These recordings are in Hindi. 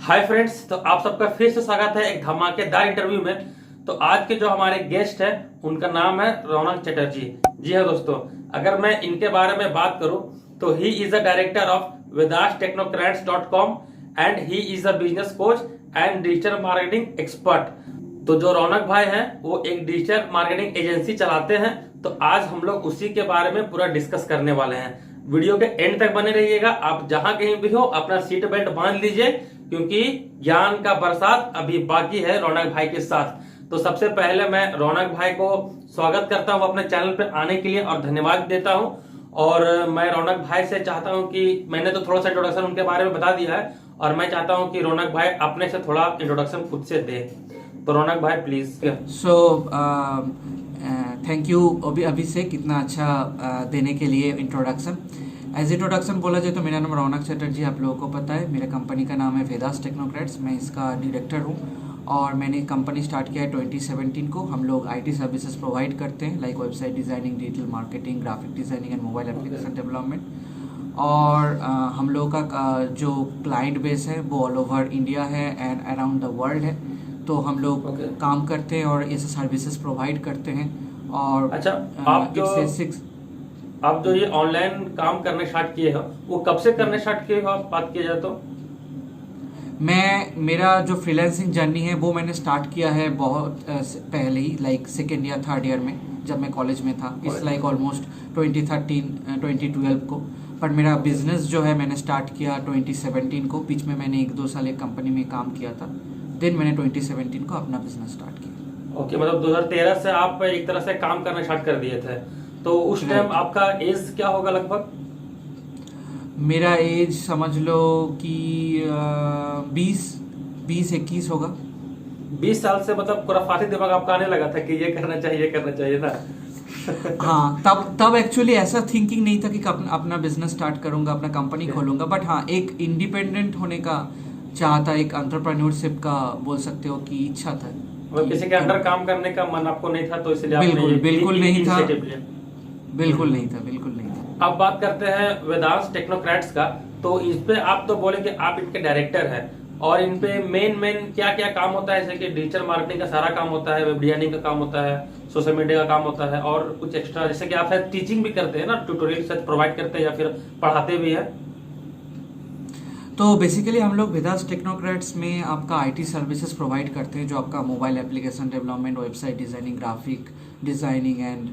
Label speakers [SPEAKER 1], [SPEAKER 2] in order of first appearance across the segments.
[SPEAKER 1] हाय फ्रेंड्स, तो आप सबका फिर से स्वागत है एक धमाकेदार इंटरव्यू में। तो आज के जो हमारे गेस्ट हैं उनका नाम है रौनक चटर्जी। जी हाँ दोस्तों, अगर मैं इनके बारे में बात करूं तो he is the director of vedashtechnocrats.com and he is a business coach and digital marketing expert. तो जो रौनक भाई हैं वो एक डिजिटल मार्केटिंग एजेंसी चलाते हैं। तो आज हम लोग उसी के बारे में पूरा डिस्कस करने वाले हैं। वीडियो के एंड तक बने रहिएगा। आप जहां कहीं भी हो अपना सीट बेल्ट बांध लीजिए, क्योंकि ज्ञान का बरसात अभी बाकी है रौनक भाई के साथ। तो सबसे पहले मैं रौनक भाई को स्वागत करता हूं अपने चैनल पे आने के लिए और धन्यवाद देता हूं। और मैं रौनक भाई से चाहता हूं कि मैंने तो थोड़ा सा इंट्रोडक्शन उनके बारे में बता दिया है, और मैं चाहता हूं कि रौनक भाई अपने से थोड़ा इंट्रोडक्शन खुद से दे। तो रौनक भाई प्लीज।
[SPEAKER 2] थैंक यू अभिषेक, इतना अच्छा देने के लिए इंट्रोडक्शन। एज इंट्रोडक्शन बोला जाए तो मेरा नाम रौनक चटर्जी, आप लोगों को पता है। मेरे कंपनी का नाम है वेदास टेक्नोक्रेट्स, मैं इसका डायरेक्टर हूँ। और मैंने कंपनी स्टार्ट किया है 2017 को। हम लोग आईटी सर्विसेज प्रोवाइड करते हैं, like website designing, digital marketing, graphic designing and mobile application development. और हम लोग का जो क्लाइंट बेस है वो ऑल ओवर इंडिया है एंड अराउंड द वर्ल्ड है। तो हम लोग काम करते हैं और ऐसे सर्विसेज प्रोवाइड करते हैं। और
[SPEAKER 1] अच्छा, आप जो ये ऑनलाइन काम करने स्टार्ट किए हो वो कब से करने स्टार्ट किए हो, आप बात किया जाए तो?
[SPEAKER 2] मेरा जो फ्रीलांसिंग जर्नी है वो मैंने स्टार्ट किया है बहुत पहले ही, लाइक सेकेंड या थर्ड ईयर में, जब मैं कॉलेज में था। इट्स लाइक ऑलमोस्ट 2012 को। पर मेरा बिजनेस जो है मैंने स्टार्ट किया 2017 को। बीच में मैंने 1-2 साल एक कंपनी में काम किया था, देन मैंने 2017 को अपना बिजनेस स्टार्ट किया।
[SPEAKER 1] ओके, मतलब 2013 से आप एक तरह से काम करना स्टार्ट कर दिए थे। तो उस टाइम आपका एज क्या होगा लगभग?
[SPEAKER 2] मेरा एज समझ लो कि 20-21 होगा।
[SPEAKER 1] 20 साल से मतलब खुराफाती दिमाग आपका आने लगा था कि ये करना चाहिए ना?
[SPEAKER 2] हाँ, तब एक्चुअली ऐसा थिंकिंग नहीं था कि अपना बिजनेस स्टार्ट करूंगा, अपना कंपनी खोलूंगा। बट हाँ, एक इंडिपेंडेंट होने का चाहता, एक एंटरप्रेन्योरशिप का बोल सकते हो कि इच्छा था।
[SPEAKER 1] मतलब किसी के अंडर काम करने का मन आपको नहीं था, तो इसलिए आपने
[SPEAKER 2] बिल्कुल नहीं था।
[SPEAKER 1] बिल्कुल नहीं था। अब बात करते हैं वेदांत टेक्नोक्रेट्स का। तो इस पे आप तो बोले कि आप इनके डायरेक्टर हैं, और इन पे मेन क्या क्या काम होता है? जैसे कि डिजिटल मार्केटिंग का सारा काम होता है, वेब डिजाइनिंग का काम होता है, सोशल मीडिया का काम होता है, और कुछ एक्स्ट्रा जैसे कि आप टीचिंग भी करते हैं ना, ट्यूटोरियल सेट प्रोवाइड करते हैं या फिर पढ़ाते भी हैं?
[SPEAKER 2] तो बेसिकली हम लोग वेदास टेक्नोक्रेट्स में आपका आईटी सर्विसेज प्रोवाइड करते हैं, जो आपका mobile application development, website designing, graphic designing and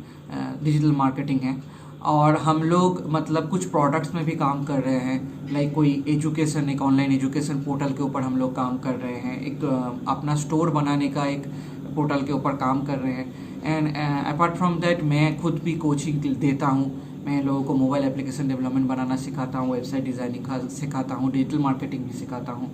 [SPEAKER 2] digital marketing है। और हम लोग मतलब कुछ प्रोडक्ट्स में भी काम कर रहे हैं, लाइक कोई एजुकेशन, एक ऑनलाइन एजुकेशन पोर्टल के ऊपर हम लोग काम कर रहे हैं। एक अपना स्टोर बनाने का एक पोर्टल के ऊपर काम कर रहे हैं। एंड अपार्ट फ्रॉम दैट मैं खुद भी कोचिंग देता हूँ। मैं लोगों को मोबाइल एप्लीकेशन डेवलपमेंट बनाना सिखाता हूँ, वेबसाइट डिज़ाइनिंग सिखाता हूँ, डिजिटल मार्केटिंग भी सिखाता हूँ।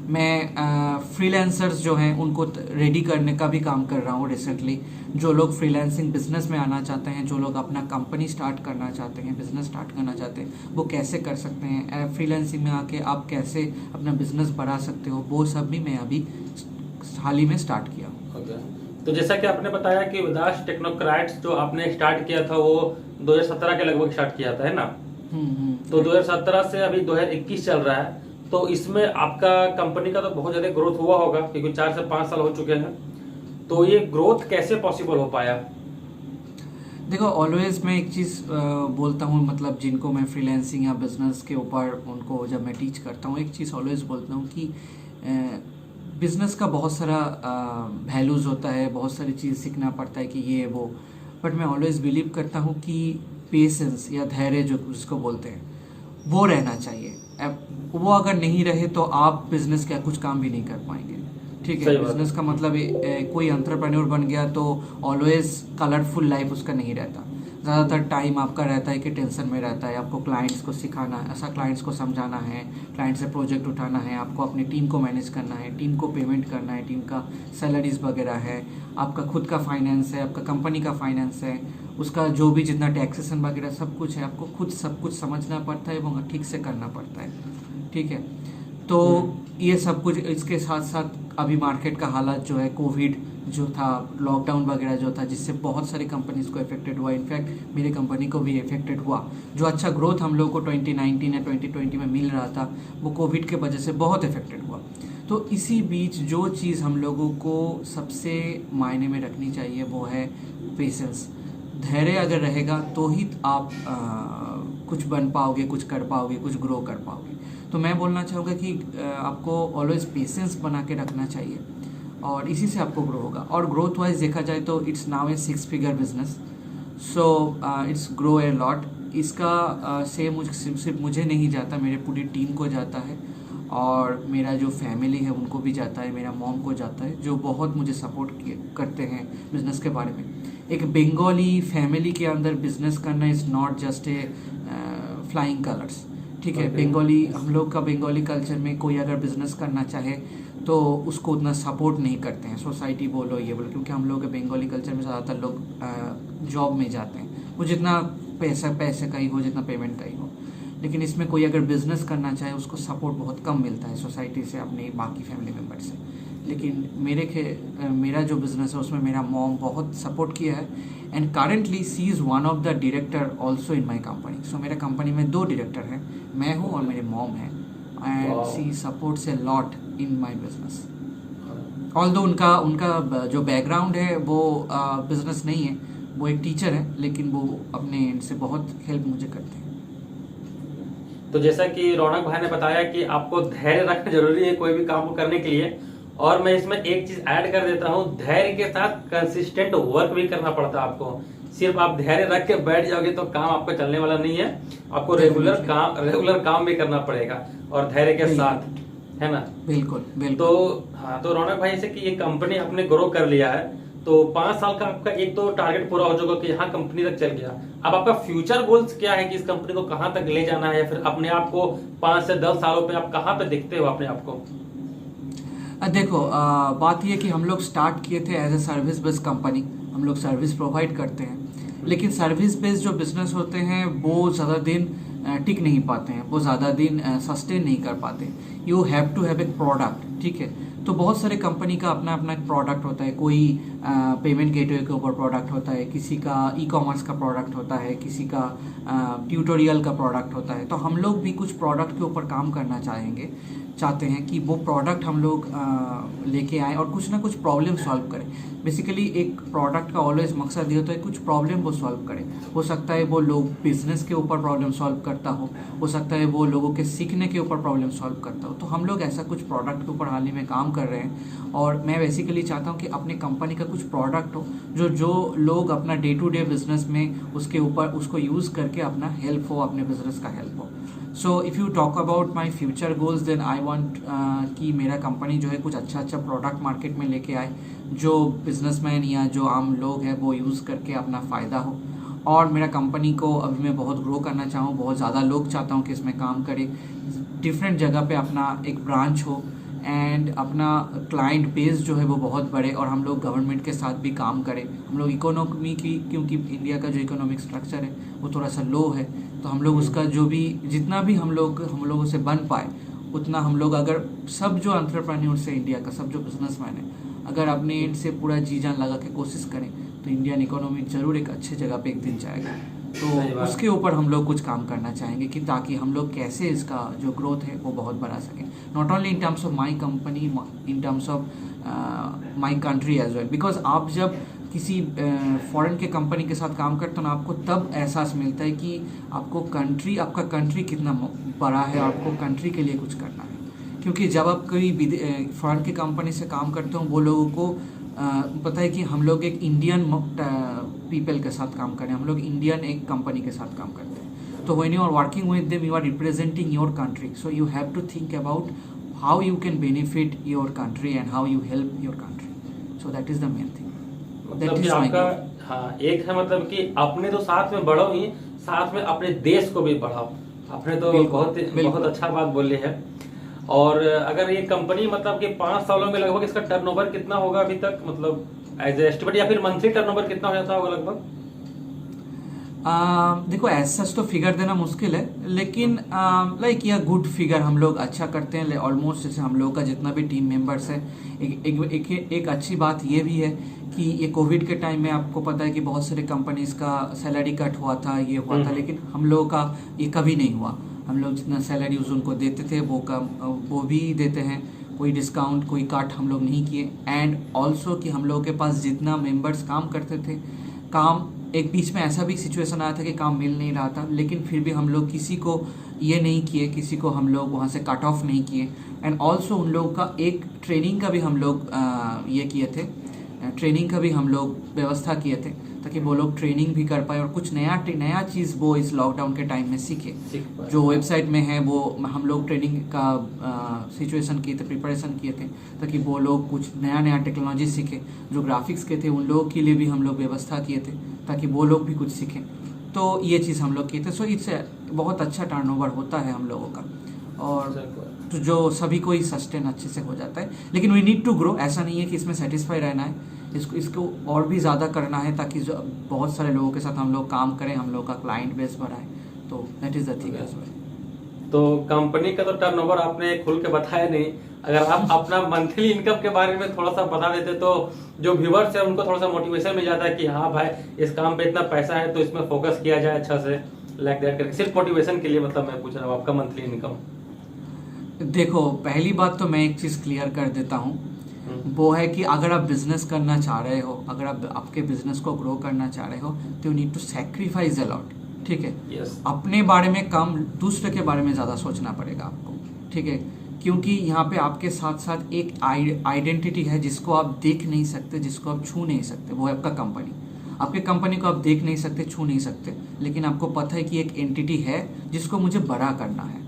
[SPEAKER 2] मैं फ्रीलांसर्स जो हैं उनको रेडी करने का भी काम कर रहा हूँ रिसेंटली। जो लोग फ्रीलांसिंग बिजनेस में आना चाहते हैं, जो लोग अपना कंपनी स्टार्ट करना चाहते हैं, बिजनेस स्टार्ट करना चाहते हैं, वो कैसे कर सकते हैं, फ्रीलांसिंग में आके आप कैसे अपना बिजनेस बढ़ा सकते हो, वो सब भी मैं अभी हाल ही में स्टार्ट किया हूँ।
[SPEAKER 1] तो जैसा कि आपने बताया कि वेदास टेक्नोक्रेट्स जो आपने स्टार्ट किया था वो 2017 के लगभग स्टार्ट किया था, है ना? तो 2017 से अभी 2021 चल रहा है। तो इसमें आपका कंपनी का तो बहुत ज्यादा ग्रोथ हुआ होगा, क्योंकि 4 से 5 साल हो चुके हैं। तो ये ग्रोथ कैसे पॉसिबल हो पाया?
[SPEAKER 2] देखो, ऑलवेज मैं एक चीज़ बोलता हूँ, मतलब जिनको मैं फ्रीलांसिंग या बिजनेस के ऊपर उनको जब मैं टीच करता हूँ, एक चीज़ ऑलवेज बोलता हूँ कि बिजनेस का बहुत सारा वैल्यूज़ होता है, बहुत सारी चीज़ सीखना पड़ता है कि ये वो। बट मैं ऑलवेज बिलीव करता हूँ कि पेशेंस या धैर्य जो उसको बोलते हैं वो रहना चाहिए। वो अगर नहीं रहे तो आप बिजनेस का कुछ काम भी नहीं कर पाएंगे। ठीक है, बिजनेस का मतलब कोई एंटरप्रेन्योर बन गया तो ऑलवेज कलरफुल लाइफ उसका नहीं रहता। ज़्यादातर टाइम आपका रहता है कि टेंशन में रहता है। आपको क्लाइंट्स को सिखाना है, ऐसा क्लाइंट्स को समझाना है, क्लाइंट से प्रोजेक्ट उठाना है, आपको अपनी टीम को मैनेज करना है, टीम को पेमेंट करना है, टीम का सैलरीज वगैरह है, आपका खुद का फाइनेंस है, आपका कंपनी का फाइनेंस है, उसका जो भी जितना टैक्सेशन वगैरह सब कुछ है, आपको खुद सब कुछ समझना पड़ता है এবং ठीक से करना पड़ता है। ठीक है, तो ये सब कुछ, इसके साथ साथ अभी मार्केट का हालात जो है, कोविड जो था, लॉकडाउन वगैरह जो था, जिससे बहुत सारी कंपनीज को इफेक्टेड हुआ। इनफैक्ट मेरी कंपनी को भी इफेक्टेड हुआ। जो अच्छा ग्रोथ हम लोग को 2019 या 2020 में मिल रहा था वो कोविड के वजह से बहुत इफेक्टेड हुआ। तो इसी बीच जो चीज़ हम लोगों को सबसे मायने में रखनी चाहिए वो है पेशेंस। धैर्य अगर रहेगा तो ही आप कुछ बन पाओगे, कुछ कर पाओगे, कुछ ग्रो कर पाओगे। तो मैं बोलना चाहूँगा कि आपको ऑलवेज पेशेंस बना के रखना चाहिए और इसी से आपको ग्रो होगा। और ग्रोथ वाइज देखा जाए तो it's now A 6 figure business, so it's grow a lot. इसका श्रेय सिर्फ मुझे नहीं जाता, मेरे पूरी टीम को जाता है और मेरा जो फैमिली है उनको भी जाता है, मेरा मॉम को जाता है जो बहुत मुझे सपोर्ट करते हैं बिजनेस के बारे में। एक बंगाली फैमिली के अंदर बिजनेस करना is not just a flying colours, ठीक है। बंगाली, हम लोग का बंगाली कल्चर में कोई अगर बिजनेस करना चाहे तो उसको उतना सपोर्ट नहीं करते हैं, सोसाइटी बोलो ये बोलो, क्योंकि हम लोग बंगाली कल्चर में ज़्यादातर लोग जॉब में जाते हैं, वो जितना पैसे का ही हो, जितना पेमेंट का ही हो। लेकिन इसमें कोई अगर बिजनेस करना चाहे उसको सपोर्ट बहुत कम मिलता है सोसाइटी से, अपने बाकी फैमिली मेम्बर से। लेकिन मेरा जो बिज़नेस है उसमें मेरा मॉम बहुत सपोर्ट किया है and currently she is one of the director also in my company. So मेरे कंपनी में 2 डायरेक्टर हैं, मैं हूँ और मेरे मॉम हैं and she supports a lot in my business. Although उनका जो बैकग्राउंड है वो बिजनेस नहीं है, वो एक टीचर है, लेकिन वो अपने एंड से बहुत हेल्प मुझे करते हैं।
[SPEAKER 1] तो जैसा कि रौनक भाई ने बताया कि आपको धैर्य रखना जरूरी है कोई भी काम को करने के लिए, और मैं इसमें एक चीज ऐड कर देता हूँ, धैर्य के साथ कंसिस्टेंट वर्क भी करना पड़ता है आपको। सिर्फ आप धैर्य रख के बैठ जाओगे तो काम आपका चलने वाला नहीं है, आपको रेगुलर काम भी करना पड़ेगा और धैर्य के साथ, है ना।
[SPEAKER 2] बिल्कुल।
[SPEAKER 1] तो हाँ, तो रौनक भाई से कि ये कंपनी आपने ग्रो कर लिया है, तो 5 साल का आपका एक तो टारगेट पूरा हो जाएगा कि हाँ कंपनी तक चल गया। अब आपका फ्यूचर गोल्स क्या है कि इस कंपनी को कहाँ तक ले जाना है, या फिर अपने आप को 5 से 10 सालों पे आप कहाँ पे देखते हो अपने आप को?
[SPEAKER 2] देखो, बात ये कि हम लोग स्टार्ट किए थे as a service based company, हम लोग सर्विस प्रोवाइड करते हैं, लेकिन सर्विस बेस्ड जो बिजनेस होते हैं वो ज़्यादा दिन टिक नहीं पाते हैं, वो ज़्यादा दिन सस्टेन नहीं कर पाते। You have to have a product, ठीक है। तो बहुत सारे कंपनी का अपना अपना एक प्रोडक्ट होता है, कोई पेमेंट गेटवे के ऊपर प्रोडक्ट होता है, किसी का ई कॉमर्स का प्रोडक्ट होता है, किसी का ट्यूटोरियल का प्रोडक्ट होता है। तो हम लोग भी कुछ प्रोडक्ट के ऊपर काम करना चाहते हैं कि वो प्रोडक्ट हम लोग लेके आएँ और कुछ ना कुछ प्रॉब्लम सॉल्व करें। बेसिकली एक प्रोडक्ट का ऑलवेज मकसद ये होता है कुछ प्रॉब्लम वो सॉल्व करे। हो सकता है वो लोग बिजनेस के ऊपर प्रॉब्लम सॉल्व करता हो सकता है वो लोगों के सीखने के ऊपर प्रॉब्लम सॉल्व करता हो। तो हम लोग ऐसा कुछ प्रोडक्ट के ऊपर हाल ही में काम कर रहे हैं और मैं बेसिकली चाहता हूँ कि अपने कंपनी का कुछ प्रोडक्ट हो जो लोग अपना डे टू डे बिजनेस में उसके ऊपर उसको यूज़ करके अपना हेल्प हो, अपने बिजनेस का हेल्प हो। So if you talk about my future goals then I want कि मेरा कंपनी जो है कुछ अच्छा प्रोडक्ट मार्केट में लेके आए जो बिजनेसमैन या जो आम लोग हैं वो यूज़ करके अपना फ़ायदा हो। और मेरा कंपनी को अभी मैं बहुत ग्रो करना चाहूँ, बहुत ज़्यादा लोग चाहता हूँ कि इसमें काम करें, डिफरेंट जगह पे अपना एक ब्रांच हो एंड अपना क्लाइंट बेस जो है वो बहुत बड़े और हम लोग गवर्नमेंट के साथ भी काम करें। हम लोग इकोनॉमी की, क्योंकि इंडिया का जो इकोनॉमिक स्ट्रक्चर है वो थोड़ा सा लो है, तो हम लोग उसका जो भी जितना भी हम लोगों से बन पाए उतना हम लोग, अगर सब जो एंटरप्रेन्योर्स है इंडिया का, सब जो बिजनेसमैन है, अगर अपने एंड से पूरा जी जान लगा के कोशिश करें तो इंडियन इकोनॉमी जरूर एक अच्छे जगह पे एक दिन जाएगा। तो उसके ऊपर हम लोग कुछ काम करना चाहेंगे कि ताकि हम लोग कैसे इसका जो ग्रोथ है वो बहुत बढ़ा सकें, not only in terms of my company, in terms of my country as well. Because आप जब किसी फॉरेन के कंपनी के साथ काम करते हो ना, आपको तब एहसास मिलता है कि आपका कंट्री कितना बड़ा है और आपको कंट्री के लिए कुछ करना है। क्योंकि जब आप कोई फॉरेन की कंपनी से काम करते हो वो लोगों को पता है कि हम लोग एक इंडियन पीपल के साथ काम कर रहे हैं, हम लोग इंडियन एक कंपनी के साथ काम करते हैं। तो when you are working with them you are representing your country, so you have to think about how you can benefit your country and how you help your country. So that is the main thing.
[SPEAKER 1] मतलब कि आपका हाँ एक है, मतलब कि अपने तो साथ में बढ़ो ही, साथ में अपने देश को भी बढ़ाओ। आपने तो बहुत अच्छा बात बोली है। और अगर ये कंपनी मतलब कि 5 सालों में लगभग इसका टर्नओवर कितना होगा अभी तक, मतलब एज एस्टिमेट, या फिर मंथली टर्नओवर कितना हो जाता होगा लगभग?
[SPEAKER 2] देखो एज सच तो फिगर देना मुश्किल है, लेकिन लाइक यह गुड फिगर हम लोग अच्छा करते हैं ऑलमोस्ट। जैसे हम लोग का जितना भी टीम मेंबर्स है, एक अच्छी बात ये भी है कि ये कोविड के टाइम में आपको पता है कि बहुत सारे कंपनीज का सैलरी कट हुआ था, ये हुआ था, लेकिन हम लोगों का ये कभी नहीं हुआ। हम लोग जितना सैलरी उनको देते थे वो भी देते हैं, कोई डिस्काउंट कोई काट हम लोग नहीं किए। एंड ऑल्सो कि हम लोगों के पास जितना मेंबर्स काम करते थे, काम एक बीच में ऐसा भी सिचुएशन आया था कि काम मिल नहीं रहा था, लेकिन फिर भी हम लोग किसी को ये नहीं किए, किसी को हम लोग वहाँ से कट ऑफ नहीं किए। एंड ऑल्सो उन लोगों का एक ट्रेनिंग का भी हम लोग ये किए थे, ट्रेनिंग का भी हम लोग व्यवस्था किए थे ताकि वो लोग ट्रेनिंग भी कर पाए और कुछ नया चीज़ वो इस लॉकडाउन के टाइम में सीखे। जो वेबसाइट में है वो हम लोग ट्रेनिंग का सिचुएशन किए थे, प्रिपरेशन किए थे ताकि वो लोग कुछ नया टेक्नोलॉजी सीखे। जो ग्राफिक्स के थे उन लोगों के लिए भी हम लोग व्यवस्था किए थे ताकि वो लोग भी कुछ सीखें। तो ये चीज़ हम लोग किए थे। सो इससे बहुत अच्छा टर्नओवर होता है हम लोगों का, और तो जो सभी को ही सस्टेन अच्छे से हो जाता है। लेकिन वी नीड टू ग्रो, ऐसा नहीं है कि इसमें सेटिस्फाई रहना है, इसको और भी ज़्यादा करना है ताकि जो बहुत सारे लोगों के साथ हम लोग काम करें, हम लोग का क्लाइंट बेस बढ़ाए। तो that is the thing as well.
[SPEAKER 1] तो कंपनी का तो टर्नओवर आपने खुल के बताया नहीं, अगर आप अपना मंथली इनकम के बारे में थोड़ा सा बता देते तो जो व्यूवर्स है उनको थोड़ा सा मोटिवेशन मिल जाता है कि हाँ भाई इस काम पे इतना पैसा है तो इसमें फोकस किया जाए अच्छा से, लाइक दैट करके। सिर्फ मोटिवेशन के लिए मतलब मैं पूछ रहा हूँ आपका मंथली इनकम।
[SPEAKER 2] देखो, पहली बात तो मैं एक चीज़ क्लियर कर देता हूँ, वो है कि अगर आप बिजनेस करना चाह रहे हो, अगर आप आपके बिजनेस को ग्रो करना चाह रहे हो तो you need to sacrifice a lot. ठीक है, अपने बारे में कम, दूसरे के बारे में ज़्यादा सोचना पड़ेगा आपको। ठीक है, क्योंकि यहाँ पे आपके साथ साथ एक आइडेंटिटी है जिसको आप देख नहीं सकते, जिसको आप छू नहीं सकते, वो है आपका कंपनी। आपके कंपनी को आप देख नहीं सकते, छू नहीं सकते, लेकिन आपको पता है कि एक एंटिटी है जिसको मुझे बड़ा करना है।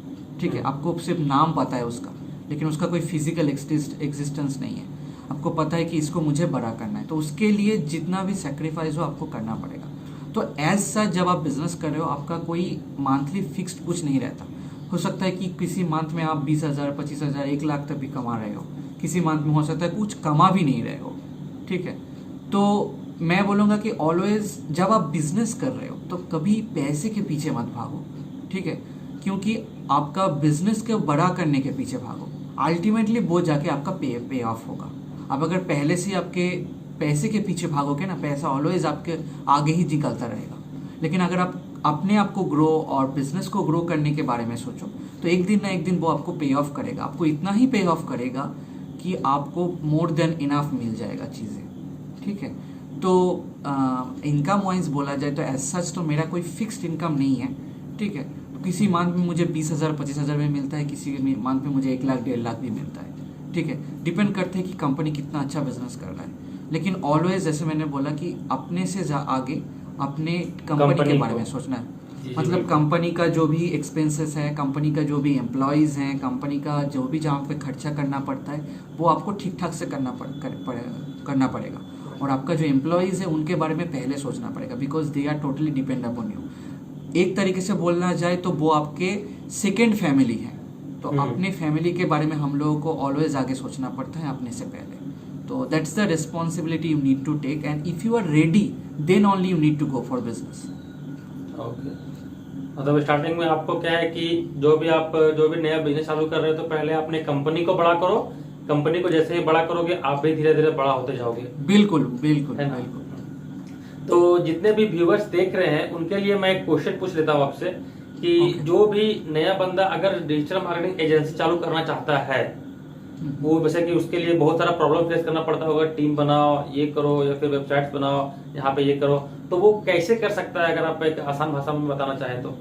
[SPEAKER 2] ठीक है, आपको सिर्फ नाम पता है उसका, लेकिन उसका कोई फिजिकल एग्जिस्टेंस नहीं है। आपको पता है कि इसको मुझे बड़ा करना है, तो उसके लिए जितना भी सेक्रीफाइस हो आपको करना पड़ेगा। तो एज सच जब आप बिजनेस कर रहे हो, आपका कोई मंथली फिक्स्ड कुछ नहीं रहता। हो सकता है कि किसी मंथ में आप 20,000, 25,000, 1 लाख तक भी कमा रहे हो, किसी मंथ में हो सकता है कुछ कमा भी नहीं रहे हो। ठीक है, तो मैं बोलूँगा कि ऑलवेज जब आप बिजनेस कर रहे हो तो कभी पैसे के पीछे मत भागो। ठीक है, क्योंकि आपका बिजनेस के बड़ा करने के पीछे भागो, अल्टीमेटली वो जाके आपका पे ऑफ होगा। अब अगर पहले से आपके पैसे के पीछे भागोगे ना, पैसा ऑलवेज आपके आगे ही निकलता रहेगा। लेकिन अगर आप अपने आप को ग्रो और बिजनेस को ग्रो करने के बारे में सोचो तो एक दिन ना एक दिन वो आपको पे ऑफ करेगा। आपको इतना ही पे ऑफ करेगा कि आपको मोर देन इनफ मिल जाएगा चीज़ें। ठीक है, तो इनकम वाइज बोला जाए तो एज सच तो मेरा कोई फिक्स्ड इनकम नहीं है। ठीक है, किसी मंथ में मुझे 20,000, 25,000 में मिलता है, किसी मंथ में मुझे 1 लाख, 1.5 लाख भी मिलता है। ठीक है, डिपेंड करते हैं कि कंपनी कितना अच्छा बिजनेस कर रहा है। लेकिन ऑलवेज जैसे मैंने बोला कि अपने से आगे अपने कंपनी के बारे में सोचना है। मतलब कंपनी का जो भी एक्सपेंसेस है, कंपनी का जो भी एम्प्लॉयज़ हैं, कंपनी का जो भी जहाँ पे खर्चा करना पड़ता है वो आपको ठीक ठाक से करना पड़ेगा। और आपका जो एम्प्लॉयज़ है उनके बारे में पहले सोचना पड़ेगा, because they are totally depend upon you. एक तरीके से बोलना जाए तो वो आपके सेकेंड फैमिली है। तो अपने फैमिली के बारे में हम लोगों को ऑलवेज आगे सोचना पड़ता है अपने से पहले। तो that's the responsibility you need to take, and if you are ready then only you need to go for business.
[SPEAKER 1] Okay, मतलब स्टार्टिंग में आपको क्या है कि जो भी नया बिजनेस चालू कर रहे हो तो पहले अपने कंपनी को बड़ा करो, कंपनी को जैसे ही बड़ा करोगे आप भी धीरे धीरे बड़ा होते जाओगे।
[SPEAKER 2] बिल्कुल बिल्कुल
[SPEAKER 1] है ना?
[SPEAKER 2] बिल्कुल।
[SPEAKER 1] तो जितने भी व्यूवर्स देख रहे हैं उनके लिए मैं एक क्वेश्चन पूछ लेता हूँ आपसे कि जो भी नया बंदा अगर डिजिटल मार्केटिंग एजेंसी चालू करना चाहता है, वो वैसे कि उसके लिए बहुत सारा प्रॉब्लम फेस करना पड़ता होगा, टीम बनाओ, ये करो, या फिर वेबसाइट्स बनाओ, यहाँ पे ये करो, तो वो कैसे कर सकता है? अगर आप एक आसान भाषा में बताना चाहें तो।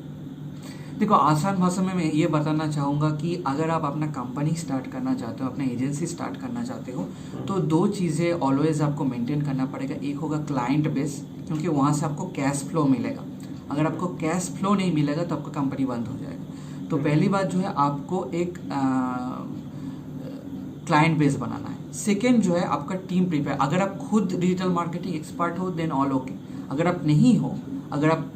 [SPEAKER 2] देखो, आसान भाषा में मैं ये बताना चाहूँगा कि अगर आप अपना कंपनी स्टार्ट करना चाहते हो, अपना एजेंसी स्टार्ट करना चाहते हो, तो 2 चीज़ें ऑलवेज आपको मेंटेन करना पड़ेगा। एक होगा क्लाइंट बेस, क्योंकि वहाँ से आपको कैश फ्लो मिलेगा। अगर आपको कैश फ्लो नहीं मिलेगा तो आपका कंपनी बंद हो जाएगा। तो पहली बात जो है आपको एक क्लाइंट बेस बनाना है। सेकेंड जो है आपका टीम प्रिपेयर। अगर आप खुद डिजिटल मार्केटिंग एक्सपर्ट हो देन ऑल ओके। अगर आप नहीं हो, अगर आप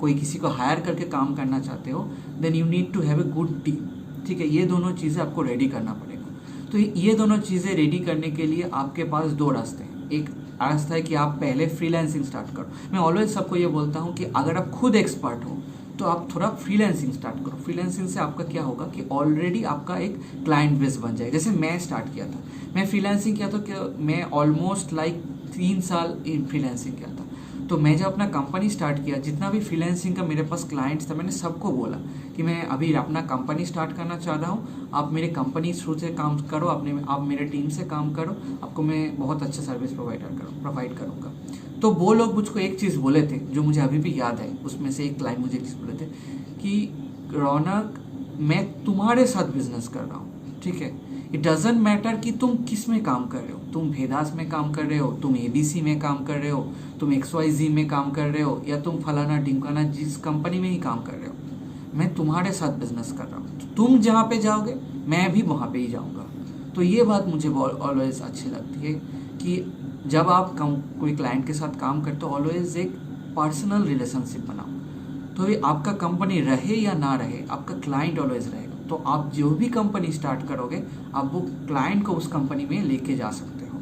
[SPEAKER 2] कोई किसी को हायर करके काम करना चाहते हो then you need to have a good team. ठीक है, ये दोनों चीज़ें आपको रेडी करना पड़ेगा। तो ये दोनों चीज़ें रेडी करने के लिए आपके पास 2 रास्ते हैं। एक रास्ता है कि आप पहले फ्रीलांसिंग स्टार्ट करो। मैं ऑलवेज सबको ये बोलता हूँ कि अगर आप खुद एक्सपर्ट हो तो आप थोड़ा फ्रीलांसिंग स्टार्ट करो। फ्रीलांसिंग से आपका क्या होगा कि ऑलरेडी आपका एक क्लाइंट बेस बन जाएगा। जैसे मैं स्टार्ट किया था, मैं फ्रीलांसिंग किया था कि मैं ऑलमोस्ट लाइक 3 साल इन फ्रीलांसिंग किया था। तो मैं जब अपना कंपनी स्टार्ट किया, जितना भी फ्रीलांसिंग का मेरे पास क्लाइंट्स था, मैंने सबको बोला कि मैं अभी अपना कंपनी स्टार्ट करना चाह रहा हूँ, आप मेरे कंपनी थ्रू से काम करो, आप मेरे टीम से काम करो, आपको मैं बहुत अच्छा सर्विस प्रोवाइड करूँगा। तो वो लोग मुझको एक चीज़ बोले थे जो मुझे अभी भी याद है, उसमें से एक क्लाइंट मुझे एक चीज़ बोले थे कि रौनक, मैं तुम्हारे साथ बिजनेस कर रहा हूँ, ठीक है, इट डजेंट मैटर कि तुम किस में काम कर रहे हो, तुम भेदास में काम कर रहे हो, तुम ABC में काम कर रहे हो, तुम XYZ में काम कर रहे हो, या तुम फलाना ढिमकाना जिस कंपनी में ही काम कर रहे हो, मैं तुम्हारे साथ बिजनेस कर रहा हूँ। तुम जहाँ पे जाओगे मैं भी वहाँ पे ही जाऊँगा। तो ये बात मुझे ऑलवेज अच्छी लगती है कि जब आप कोई क्लाइंट के साथ काम करते हो, ऑलवेज एक पर्सनल रिलेशनशिप बनाओ। तो ये आपका कंपनी रहे या ना रहे, आपका क्लाइंट ऑलवेज रहेगा। तो आप जो भी कंपनी स्टार्ट करोगे, आप वो क्लाइंट को उस कंपनी में लेके जा सकते हो,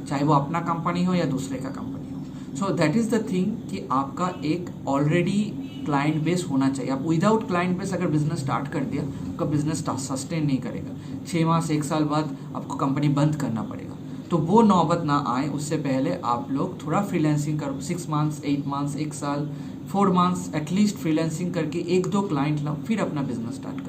[SPEAKER 2] चाहे वो अपना कंपनी हो या दूसरे का कंपनी हो। So that is the thing कि आपका एक ऑलरेडी क्लाइंट बेस होना चाहिए। आप विदाउट क्लाइंट बेस अगर बिजनेस स्टार्ट कर दिया, आपका बिजनेस सस्टेन नहीं करेगा। 6 माह से 1 साल बाद आपको कंपनी बंद करना पड़ेगा। तो वो नौबत ना आए, उससे पहले आप लोग थोड़ा फ्रीलांसिंग करो, 6 मंथ्स, 8 मंथ्स, 1 साल, 4 मंथ्स एटलीस्ट फ्रीलांसिंग करके 1-2 क्लाइंट लाओ, फिर अपना बिजनेस स्टार्ट करो।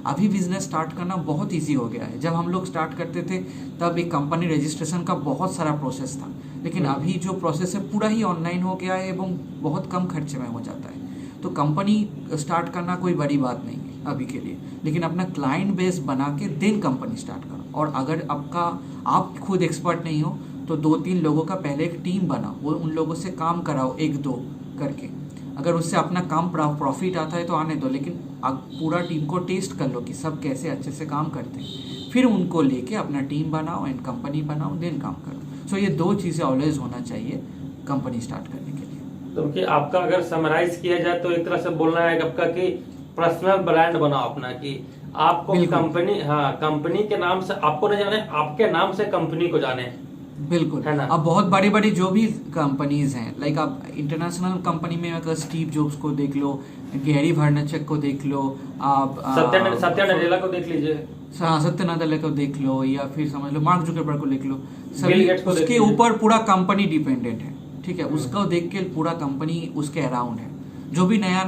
[SPEAKER 2] अभी बिजनेस स्टार्ट करना बहुत इजी हो गया है। जब हम लोग स्टार्ट करते थे तब एक कंपनी रजिस्ट्रेशन का बहुत सारा प्रोसेस था, लेकिन अभी जो प्रोसेस है पूरा ही ऑनलाइन हो गया है एवं बहुत कम खर्चे में हो जाता है। तो कंपनी स्टार्ट करना कोई बड़ी बात नहीं है अभी के लिए, लेकिन अपना क्लाइंट बेस बना के देन कंपनी स्टार्ट करो। और अगर आप खुद एक्सपर्ट नहीं हो तो 2-3 लोगों का पहले एक टीम बनाओ, वो उन लोगों से काम कराओ 1-2 करके। अगर उससे अपना काम प्रॉफिट आता है तो आने दो, लेकिन आप पूरा टीम को टेस्ट कर लो कि सब कैसे अच्छे से काम करते हैं, फिर उनको लेके अपना टीम बनाओ एंड कंपनी बनाओ, देन काम करो। सो ये 2 चीज़ें ऑलवेज होना चाहिए कंपनी स्टार्ट करने के लिए।
[SPEAKER 1] तो कि आपका अगर समराइज किया जाए तो एक तरह से बोलना है आपका कि पर्सनल ब्रांड बनाओ अपना, कि आपको कंपनी के नाम से आपको न जाने, आपके नाम से कंपनी को जाने।
[SPEAKER 2] बिल्कुल है ना। अब बहुत बड़ी बड़ी जो भी कंपनीज हैं, लाइक आप इंटरनेशनल कंपनी में अगर स्टीव जॉब्स को देख लो, गैरी वर्नरचक को देख लो, आप
[SPEAKER 1] सत्या नडेला को देख लीजिए,
[SPEAKER 2] सत्या नडेला को देख लो, या फिर समझ लो मार्क जुकरबर्ग को देख लो,
[SPEAKER 1] बिल गेट्स को
[SPEAKER 2] उसके ऊपर पूरा कंपनी डिपेंडेंट है, ठीक है। उसको देख के पूरा कंपनी उसके अराउंड है। जो भी नया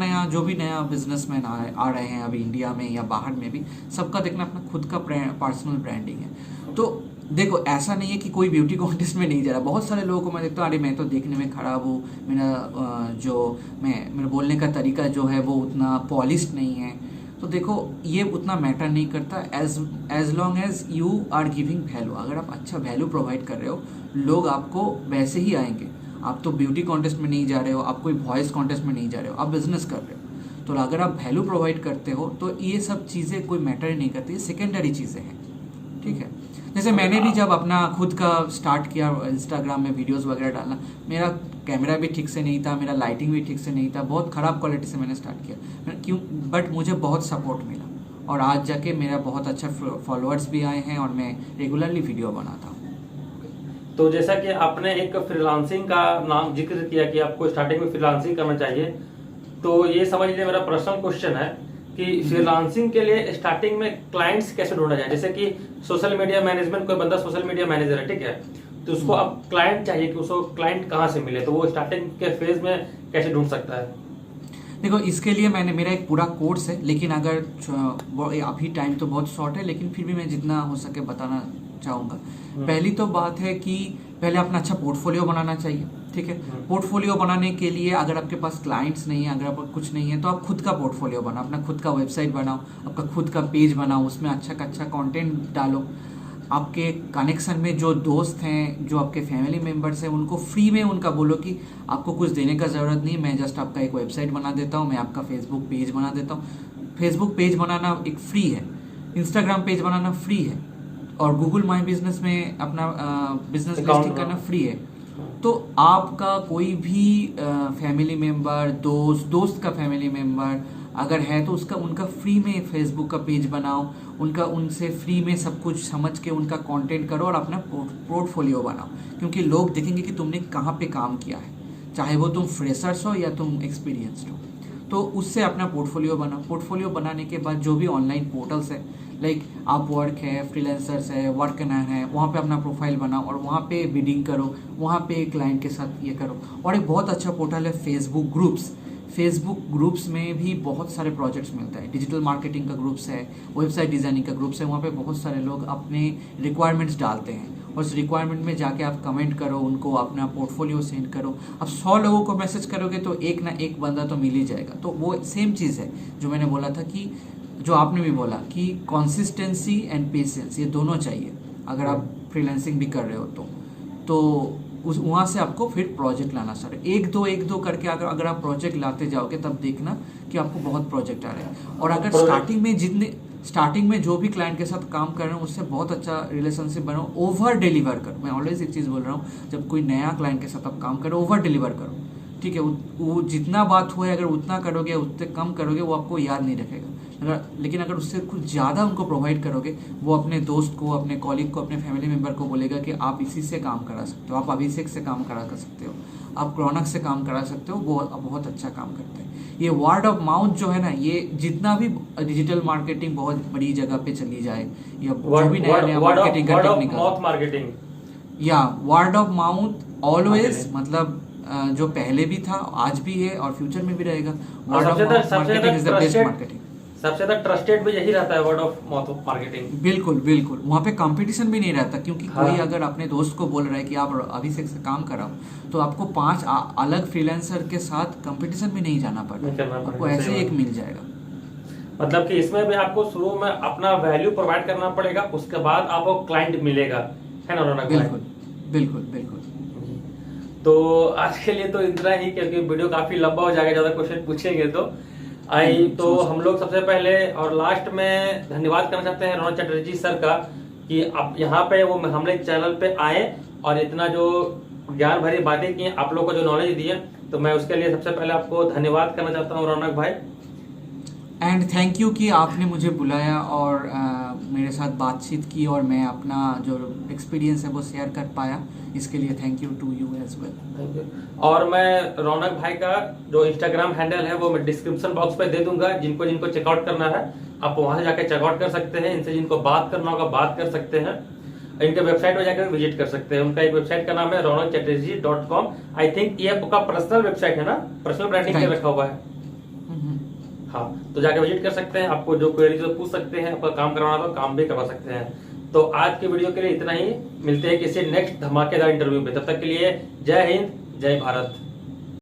[SPEAKER 2] बिजनेसमैन आ रहे हैं अभी इंडिया में या बाहर में भी, सबका देखना अपना खुद का पर्सनल ब्रांडिंग है। तो देखो, ऐसा नहीं है कि कोई ब्यूटी कॉन्टेस्ट में नहीं जा रहा। बहुत सारे लोगों को मैं देखता हूँ, अरे मैं तो देखने में खराब हूँ, मेरा बोलने का तरीका जो है वो उतना पॉलिश्ड नहीं है। तो देखो, ये उतना मैटर नहीं करता as long as you are giving value. अगर आप अच्छा वैल्यू प्रोवाइड कर रहे हो, लोग आपको वैसे ही आएंगे। आप तो ब्यूटी कॉन्टेस्ट में नहीं जा रहे हो, आप कोई वॉइस कॉन्टेस्ट में नहीं जा रहे हो, आप बिजनेस कर रहे हो। तो अगर आप वैल्यू प्रोवाइड करते हो तो ये सब चीज़ें कोई मैटर ही नहीं करती, ये सेकेंडरी चीज़ें हैं, ठीक है। जैसे मैंने भी जब अपना खुद का स्टार्ट किया इंस्टाग्राम में वीडियोस वगैरह डालना, मेरा कैमरा भी ठीक से नहीं था, मेरा लाइटिंग भी ठीक से नहीं था, बहुत ख़राब क्वालिटी से मैंने स्टार्ट किया, बट मुझे बहुत सपोर्ट मिला और आज जाके मेरा बहुत अच्छा फॉलोअर्स भी आए हैं और मैं रेगुलरली वीडियो बनाता हूँ।
[SPEAKER 1] तो जैसा कि आपने एक फ्रीलांसिंग का नाम जिक्र किया कि आपको स्टार्टिंग में फ्रीलांसिंग करना चाहिए, तो ये समझ लीजिए मेरा पर्सनल क्वेश्चन है कि फ्रीलांसिंग के लिए स्टार्टिंग में क्लाइंट्स कैसे ढूंढा जाए। जैसे कि सोशल मीडिया मैनेजमेंट, कोई बंदा सोशल मीडिया मैनेजर है, ठीक है, तो उसको अब क्लाइंट चाहिए कि उसको क्लाइंट कहाँ से मिले, तो वो स्टार्टिंग के फेज में कैसे ढूंढ सकता है?
[SPEAKER 2] देखो, इसके लिए मेरा एक पूरा कोर्स है, लेकिन अगर अभी टाइम तो बहुत शॉर्ट है, लेकिन फिर भी मैं जितना हो सके बताना चाहूँगा। पहली तो बात है कि पहले अपना अच्छा पोर्टफोलियो बनाना चाहिए, ठीक है। पोर्टफोलियो बनाने के लिए अगर आपके पास क्लाइंट्स नहीं है, अगर आपका कुछ नहीं है, तो आप खुद का पोर्टफोलियो बनाओ, अपना खुद का वेबसाइट बनाओ, आपका खुद का पेज बनाओ, उसमें अच्छा कंटेंट डालो। आपके कनेक्शन में जो दोस्त हैं, जो आपके फैमिली मेम्बर्स हैं, उनको फ्री में उनका बोलो कि आपको कुछ देने का ज़रूरत नहीं, मैं जस्ट आपका एक वेबसाइट बना देता हूँ, मैं आपका फेसबुक पेज बना देता हूँ। फेसबुक पेज बनाना एक फ्री है, इंस्टाग्राम पेज बनाना फ्री है, और गूगल माई बिजनेस में अपना बिजनेस लिस्टिंग करना फ्री है। तो आपका कोई भी फैमिली मेम्बर, दोस्त का फैमिली मेम्बर अगर है तो उनका फ्री में फेसबुक का पेज बनाओ, उनसे फ्री में सब कुछ समझ के उनका कंटेंट करो और अपना पोर्टफोलियो बनाओ, क्योंकि लोग देखेंगे कि तुमने कहाँ पे काम किया है, चाहे वो तुम फ्रेशर्स हो या तुम एक्सपीरियंस्ड हो। तो उससे अपना पोर्टफोलियो बनाओ। पोर्टफोलियो बनाने के बाद जो भी ऑनलाइन पोर्टल्स है लाइक अपवर्क है, फ्रीलांसर्स है, वर्कनर है, वहाँ पे अपना प्रोफाइल बनाओ और वहाँ पे बिडिंग करो, वहाँ पे क्लाइंट के साथ ये करो। और एक बहुत अच्छा पोर्टल है फेसबुक ग्रुप्स। फेसबुक ग्रुप्स में भी बहुत सारे प्रोजेक्ट्स मिलता है। डिजिटल मार्केटिंग का ग्रुप्स है, वेबसाइट डिज़ाइनिंग का ग्रुप्स है, वहाँ पे बहुत सारे लोग अपने रिक्वायरमेंट्स डालते हैं और उस रिक्वायरमेंट में जाके आप कमेंट करो, उनको अपना पोर्टफोलियो सेंड करो। अब 100 लोगों को मैसेज करोगे तो एक ना एक बंदा तो मिल ही जाएगा। तो वो सेम चीज़ है जो मैंने बोला था कि जो आपने भी बोला कि कंसिस्टेंसी एंड पेशेंस, ये दोनों चाहिए अगर आप फ्रीलांसिंग भी कर रहे हो तो उस वहाँ से आपको फिर प्रोजेक्ट लाना स्टार्ट। एक दो करके अगर आप प्रोजेक्ट लाते जाओगे तब देखना कि आपको बहुत प्रोजेक्ट आ रहे हैं। और अगर स्टार्टिंग में जो भी क्लाइंट के साथ काम कर रहे हो उससे बहुत अच्छा रिलेशनशिप बनाओ, ओवर डिलीवर करो। मैं ऑलवेज एक चीज़ बोल रहा हूँ, जब कोई नया क्लाइंट के साथ आप काम करो ओवर डिलीवर करो, ठीक है। वो जितना बात हुआ है अगर उतना करोगे, उतने कम करोगे, वो आपको याद नहीं रखेगा। लेकिन अगर उससे कुछ ज़्यादा उनको प्रोवाइड करोगे, वो अपने दोस्त को, अपने कॉलीग को, अपने फैमिली मेम्बर को बोलेगा कि आप इसी से काम करा सकते हो, आप अभिषेक से काम करा सकते हो, आप रौनक से काम करा सकते हो, वो बहुत अच्छा काम करते हैं। ये वर्ड ऑफ माउथ जो है ना, ये जितना भी डिजिटल मार्केटिंग बहुत बड़ी जगह पे चली जाए या जो भी नया मार्केटिंग का टेक्निकल या वर्ड ऑफ माउथ ऑलवेज, मतलब जो पहले भी था, आज भी है और फ्यूचर में भी रहेगा। Word of mouth marketing is the best marketing.
[SPEAKER 1] सबसे ज्यादा ट्रस्टेड भी यही रहता है, वर्ड ऑफ माउथ मार्केटिंग।
[SPEAKER 2] बिल्कुल बिल्कुल, वहाँ पे कंपटीशन भी नहीं रहता क्योंकि कोई अगर अपने दोस्त को बोल रहा है कि आप अभिषेक से काम कराओ तो आपको 5 अलग फ्रीलांसर के साथ कंपटीशन भी नहीं जाना पड़ता, आपको ऐसे एक मिल जाएगा।
[SPEAKER 1] मतलब कि इसमें भी आपको शुरू में अपना वैल्यू प्रोवाइड करना पड़ेगा, उसके बाद आपको क्लाइंट मिलेगा, है ना रौनक?
[SPEAKER 2] बिल्कुल बिल्कुल बिल्कुल।
[SPEAKER 1] तो आज के लिए तो इतना ही, क्योंकि वीडियो काफी लंबा हो जाएगा, ज्यादा क्वेश्चन पूछेंगे तो हम लोग सबसे पहले और लास्ट में धन्यवाद करना चाहते हैं रौनक चटर्जी सर का कि आप यहाँ पे वो हमारे चैनल पे आए और इतना जो ज्ञान भरी बातें की, आप लोग को जो नॉलेज दी है, तो मैं उसके लिए सबसे पहले आपको धन्यवाद करना चाहता हूँ रौनक भाई।
[SPEAKER 2] एंड थैंक यू कि आपने मुझे बुलाया और मेरे साथ बातचीत की और मैं अपना जो एक्सपीरियंस है वो शेयर कर पाया, इसके लिए thank you to you as well.
[SPEAKER 1] Thank you. और मैं रौनक भाई का जो इंस्टाग्राम हैंडल है वो मैं डिस्क्रिप्शन बॉक्स पे दे दूंगा, जिनको चेकआउट करना है आप वहां से जाके चेकआउट कर सकते हैं। इनसे जिनको बात करना होगा बात कर सकते हैं, इनके वेबसाइट पे जाकर विजिट कर सकते हैं। उनका एक वेबसाइट का नाम है rounakchatterjee.com। आई थिंक ये आपका पर्सनल वेबसाइट है ना, पर्सनल ब्रांडिंग के रखा हुआ है। हाँ, तो जाके विजिट कर सकते हैं, आपको जो क्वेरीज पूछ सकते हैं, आपका काम करवाना तो काम भी करवा सकते हैं। तो आज के वीडियो के लिए इतना ही, मिलते हैं किसी नेक्स्ट धमाकेदार इंटरव्यू पे, तब तक के लिए जय हिंद जय भारत।